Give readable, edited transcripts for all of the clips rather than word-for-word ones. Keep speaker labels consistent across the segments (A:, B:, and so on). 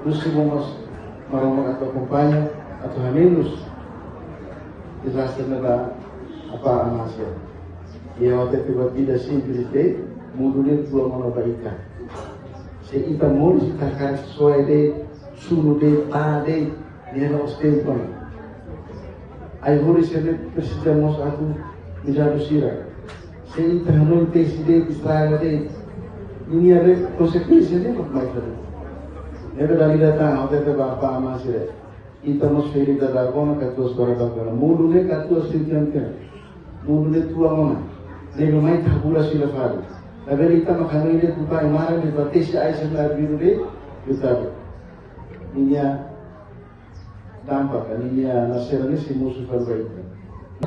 A: gusto mo mas marunong at akumpanya at hamilos disaster na ba apa ang Asia. Ia waktu tiba-tiba simplite mudulir dua mana baika. Se ita mul kita kan sesuai de sunu de ta de dia no stempel. Ai hori se de precisamos aku menjadi sira. Se ita hanul te si de Israel de ini ada konsekuensi de mak mai tadi. Ebe lagi datang waktu itu bapa ama sira. Ita mos feri da dagona katus barabagana. Mulune katus sintiankan. Mulune tua mana. Nego mai tabula sila fado. Lalu kita makan ini buka imaran di batis aisyah nabi dulu kita niya dampak niya naserani si musuh terbaik.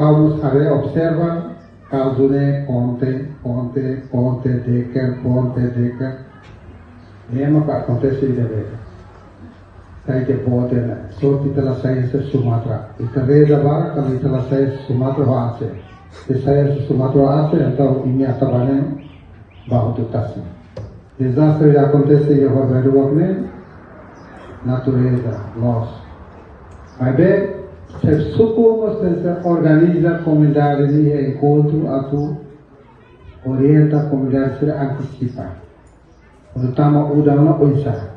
B: Vamos a observar causune ponte deca. Lembra que acontece de vez. Sai que ponte na sorte pela saída de Sumatra. E também da barra quando pela saída de Sumatra vai ser. Se sair de Sumatra vai ser então imediatamente bajo dotação. Desastre acontece em Roberto natureza, nós. Mas bem, se supomos que se organiza a comunidade de encontro, a tu orienta a comunidade a antecipar. Quando estamos usando a pensar,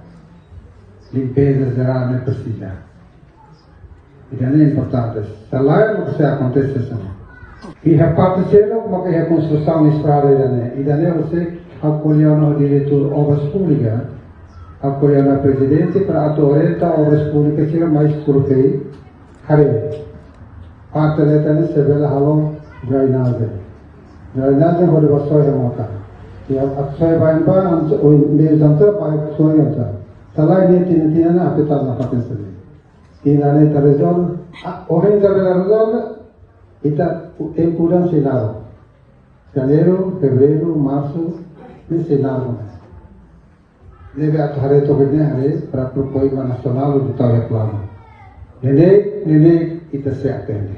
B: limpeza geral não precisa. Isso é importante. Se lá não se acontece assim. E a parte cena, como que a construção de estrada e daí você acolheu no diretor obras públicas, acolheu no presidente para orientar obras públicas que mais curtei, hari. Parte dele se vê lá halong drainase. Drainase bode basoi remota. E a basoi vai embora, o meio jantar vai soi jantar. Salah dia tina na apetar na patência dele. E na lei resolve, orang já resolve. Ita tempuran selado. Janeiro, fevereiro, março, e selado. Deve atuar para propor uma nacional do tal plano. Nenê, ita se atende.